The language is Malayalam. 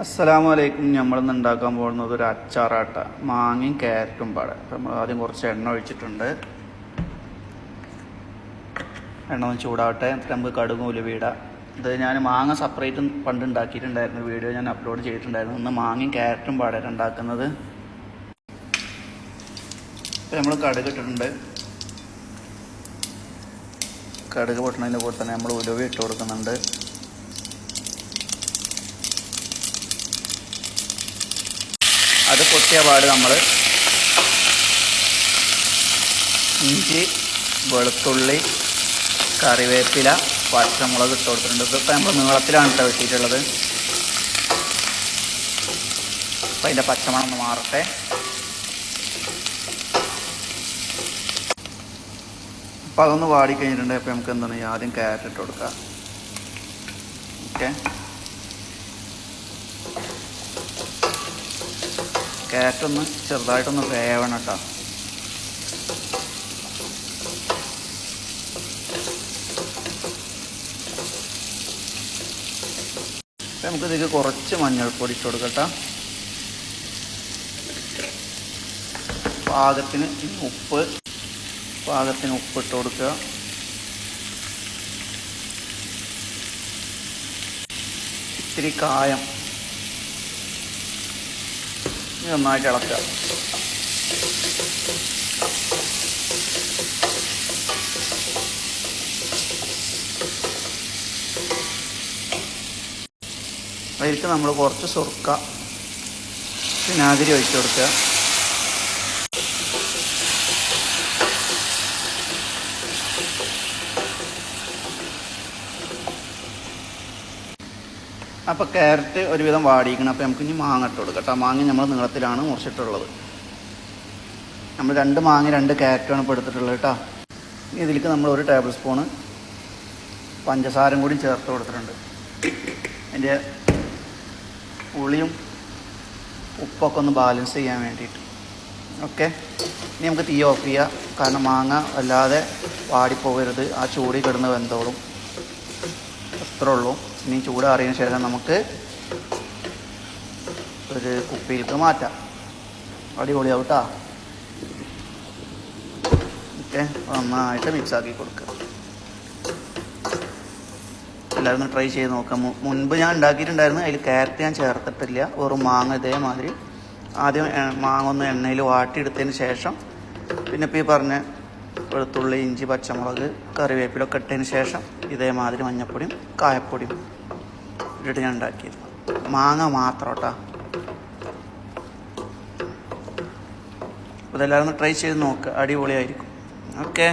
അസ്സലാമലൈക്കും. നമ്മളിന്ന് ഉണ്ടാക്കാൻ പോകുന്നത് ഒരു അച്ചാറാട്ട, മാങ്ങയും ക്യാരറ്റും പാടെ. അപ്പം നമ്മൾ ആദ്യം കുറച്ച് എണ്ണ ഒഴിച്ചിട്ടുണ്ട്. എണ്ണ ഒന്ന് ചൂടാവട്ടെ. എന്നിട്ട് നമുക്ക് കടുകും ഉലുവയിടാം. ഇത് ഞാൻ മാങ്ങ സെപ്പറേറ്റ് പണ്ട് ഉണ്ടാക്കിയിട്ടുണ്ടായിരുന്നു, വീഡിയോ ഞാൻ അപ്ലോഡ് ചെയ്തിട്ടുണ്ടായിരുന്നു. ഇന്ന് മാങ്ങയും ക്യാരറ്റും പാടെ ഉണ്ടാക്കുന്നത്. ഇപ്പം നമ്മൾ കടുക് ഇട്ടിട്ടുണ്ട്. കടുക് പൊട്ടണതിൻ്റെ കൂടെ തന്നെ നമ്മൾ ഉലുവ ഇട്ട് കൊടുക്കുന്നുണ്ട്. അത് പൊട്ടിയ പാട് നമ്മൾ ഇഞ്ചി, വെളുത്തുള്ളി, കറിവേപ്പില, പച്ചമുളക് ഇട്ട് കൊടുത്തിട്ടുണ്ട്. ഇതിപ്പോൾ നമ്മൾ നീളത്തിലാണ് ഇട്ട് വെട്ടിയിട്ടുള്ളത്. അപ്പം അതിൻ്റെ പച്ചമണം ഒന്ന് മാറട്ടെ. അപ്പം അതൊന്ന് വാടിക്കഴിഞ്ഞിട്ടുണ്ട്. അപ്പോൾ നമുക്ക് എന്താണ് ആദ്യം ക്യാരറ്റ് ഇട്ട് കൊടുക്കാം. ഓക്കെ, ക്യാരറ്റ് ഒന്ന് ചെറുതായിട്ടൊന്ന് വേവണം കേട്ടോ. നമുക്ക് ഇതിലേക്ക് കുറച്ച് മഞ്ഞൾപ്പൊടി ഇട്ട് കൊടുക്കട്ടോ. പാകത്തിന് ഉപ്പ് ഇട്ട് കൊടുക്കുക. ഇത്തിരി കായം നന്നായിട്ട് ഇളക്കുക. അതിലേക്ക് നമ്മൾ കുറച്ച് സുർക്ക, വിനാഗിരി ഒഴിച്ചു കൊടുക്കുക. അപ്പോൾ ക്യാരറ്റ് ഒരുവിധം വാടിയിരിക്കണം. അപ്പോൾ നമുക്ക് ഇനി മാങ്ങ ഇട്ട് കൊടുക്കട്ടോ. മാങ്ങ നമ്മൾ നീളത്തിലാണ് മുറിച്ചിട്ടുള്ളത്. നമ്മൾ 2 മാങ്ങ 2 ക്യാരറ്റാണ് ഇപ്പോൾ എടുത്തിട്ടുള്ളത് കേട്ടോ. ഇനി ഇതിലേക്ക് നമ്മൾ 1 ടേബിൾ സ്പൂണ് പഞ്ചസാരയും കൂടി ചേർത്ത് കൊടുത്തിട്ടുണ്ട്. അതിൻ്റെ പുളിയും ഉപ്പൊക്കെ ഒന്ന് ബാലൻസ് ചെയ്യാൻ വേണ്ടിയിട്ട്. ഓക്കെ, ഇനി നമുക്ക് തീ ഓഫ് ചെയ്യാം. കാരണം മാങ്ങ വല്ലാതെ വാടിപ്പോകരുത്, ആ ചൂടിൽ കിടന്ന് വെന്തോളും. അത്രേ ഉള്ളൂ. ഇനി ചൂടാറിയതിന് ശേഷം നമുക്ക് ഒരു കുപ്പിയിലേക്ക് മാറ്റാം. അടിപൊളിയാവും കേട്ടോ. ഓക്കെ, നന്നായിട്ട് മിക്സാക്കി കൊടുക്കുക. എല്ലാവരും ഒന്ന് ട്രൈ ചെയ്ത് നോക്കാം. മുൻപ് ഞാൻ ഉണ്ടാക്കിയിട്ടുണ്ടായിരുന്നു, അതിൽ ക്യാരറ്റ് ഞാൻ ചേർത്തിട്ടില്ല. വെറും മാങ്ങ ഇതേമാതിരി ആദ്യം മാങ്ങ ഒന്ന് എണ്ണയിൽ വാട്ടിയെടുത്തതിന് ശേഷം പിന്നെ ഇപ്പോൾ ഈ പറഞ്ഞ വെളുത്തുള്ളി, ഇഞ്ചി, പച്ചമുളക്, കറിവേപ്പിലൊക്കെ ഇട്ടതിന് ശേഷം ഇതേമാതിരി മഞ്ഞൾപ്പൊടിയും കായപ്പൊടിയും ഇട്ടിട്ട് ഞാൻ ഉണ്ടാക്കിയത്. മാങ്ങ മാത്രം കേട്ടോ. അപ്പോൾ ഇതെല്ലാവരും ഒന്ന് ട്രൈ ചെയ്ത് നോക്കുക, അടിപൊളിയായിരിക്കും. ഓക്കെ.